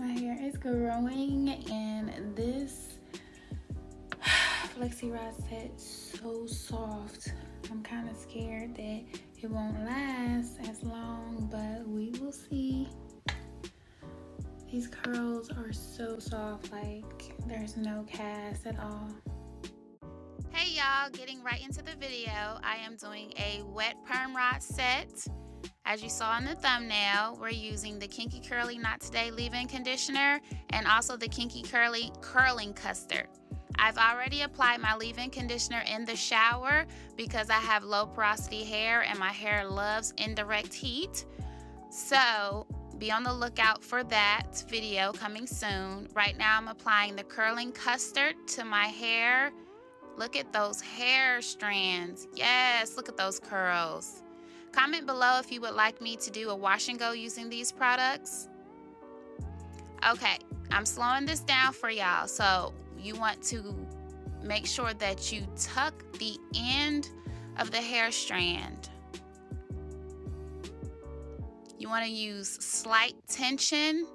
My hair is growing, and this Flexi Rod Set is so soft. I'm kind of scared that it won't last as long, but we will see. These curls are so soft, like there's no cast at all. Hey y'all, getting right into the video. I am doing a wet perm rod set. As you saw in the thumbnail, we're using the Kinky-Curly Not Today leave-in conditioner and also the Kinky-Curly curling custard. I've already applied my leave-in conditioner in the shower because I have low porosity hair and my hair loves indirect heat. So be on the lookout for that video coming soon. Right now I'm applying the curling custard to my hair. Look at those hair strands. Yes, look at those curls. Comment below if you would like me to do a wash and go using these products. Okay, I'm slowing this down for y'all. So you want to make sure that you tuck the end of the hair strand. You want to use slight tension.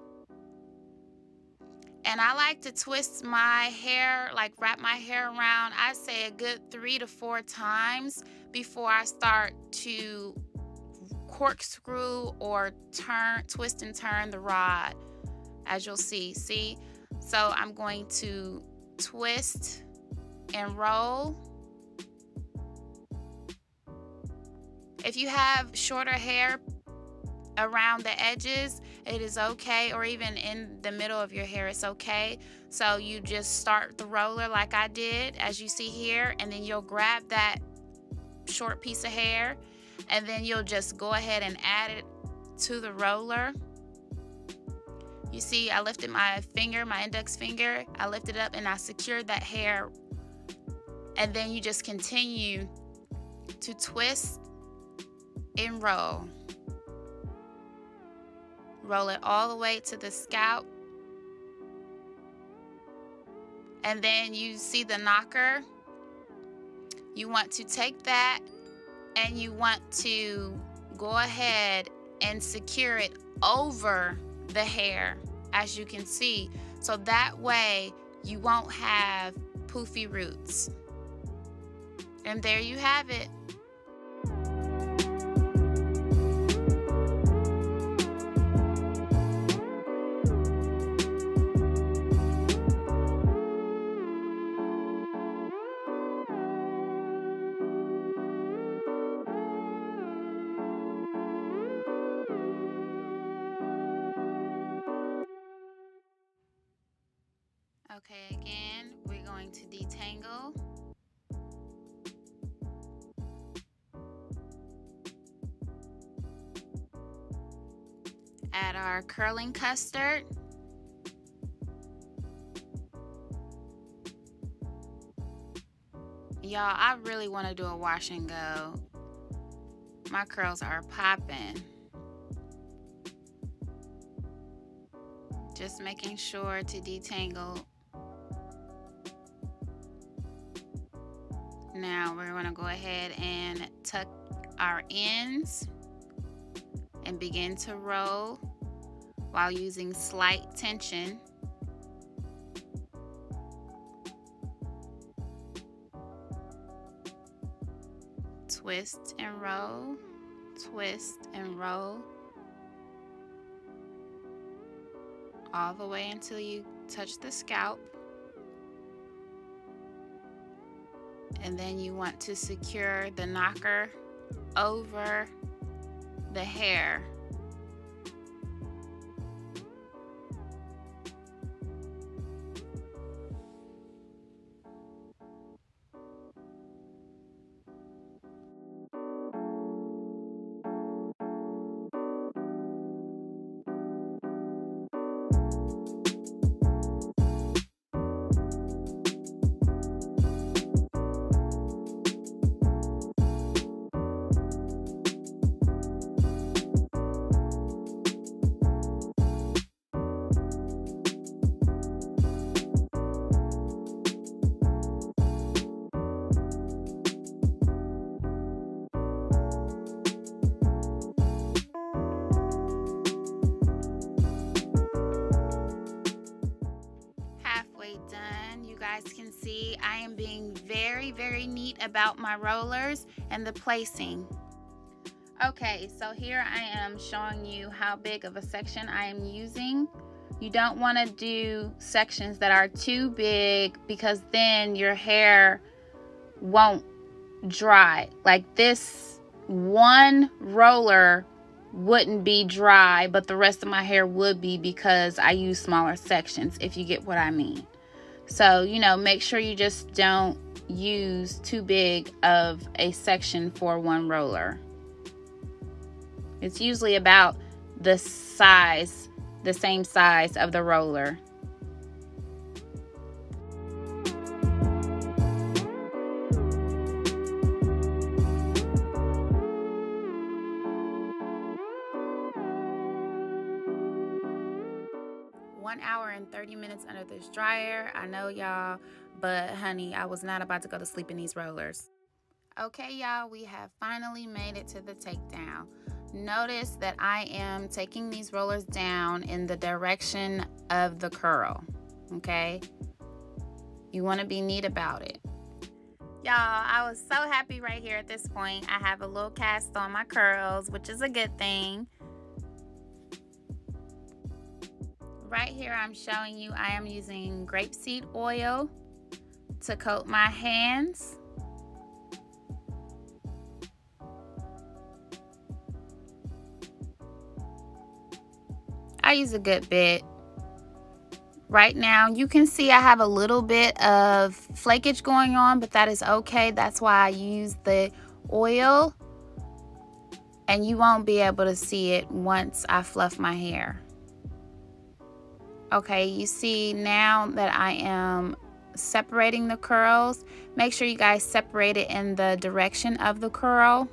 And I like to twist my hair, like wrap my hair around, I say a good 3 to 4 times before I start to corkscrew or twist and turn the rod, as you'll see. So I'm going to twist and roll. If you have shorter hair around the edges, it is okay, or even in the middle of your hair, it's okay. So you just start the roller like I did, as you see here, and then you'll grab that short piece of hair and then you'll just go ahead and add it to the roller. You see, I lifted my finger, my index finger, I lifted up and I secured that hair, and then you just continue to twist and roll. Roll it all the way to the scalp. And then you see the knocker. You want to take that and you want to go ahead and secure it over the hair, as you can see. So that way you won't have poofy roots. And there you have it. Okay, again, we're going to detangle. Add our curling custard. Y'all, I really want to do a wash and go. My curls are popping. Just making sure to detangle. Now we're going to go ahead and tuck our ends and begin to roll while using slight tension. Twist and roll, twist and roll, all the way until you touch the scalp. And then you want to secure the knocker over the hair. about my rollers and the placing. Okay, so here I am showing you how big of a section I am using. You don't want to do sections that are too big because then your hair won't dry. Like this one roller wouldn't be dry, but the rest of my hair would be because I use smaller sections, if you get what I mean. So, you know, make sure you just don't use too big of a section for one roller. It's usually about the size, the same size of the roller. One hour and 30 minutes under this dryer. I know y'all, but honey, I was not about to go to sleep in these rollers. Okay, y'all, we have finally made it to the takedown. Notice that I am taking these rollers down in the direction of the curl, okay? You want to be neat about it. Y'all, I was so happy right here at this point. I have a little cast on my curls, which is a good thing. Right here, I'm showing you I am using Grape Seed Oil to coat my hands. I use a good bit. Right now, you can see I have a little bit of flakage going on, but that is okay. That's why I use the oil, and you won't be able to see it once I fluff my hair. Okay, you see now that I am separating the curls. Make sure you guys separate it in the direction of the curl.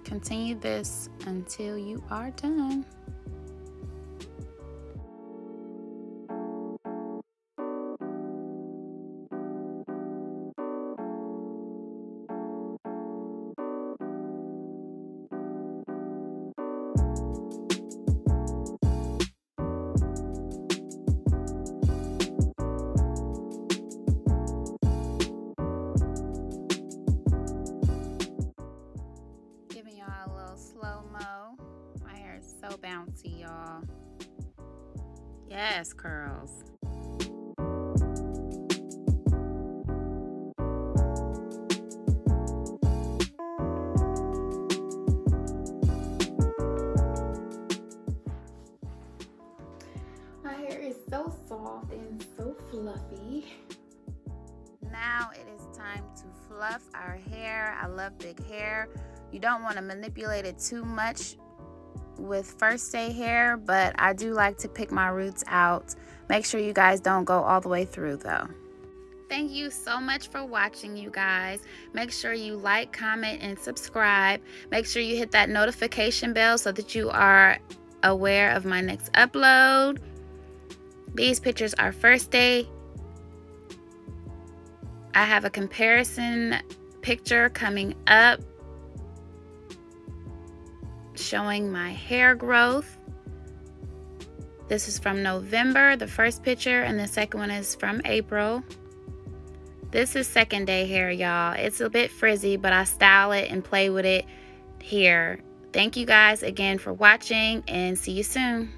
Continue this until you are done. Slow-mo. My hair is so bouncy, y'all. Yes, curls. My hair is so soft and so fluffy. Now it is time to fluff our hair. I love big hair. You don't want to manipulate it too much with first day hair, but I do like to pick my roots out. Make sure you guys don't go all the way through though. Thank you so much for watching, you guys. Make sure you like, comment, and subscribe. Make sure you hit that notification bell so that you are aware of my next upload. These pictures are first day. I have a comparison picture coming up showing my hair growth. This is from November, the first picture, and the second one is from April. This is second day hair, y'all. It's a bit frizzy, but I style it and play with it here. Thank you guys again for watching, and see you soon.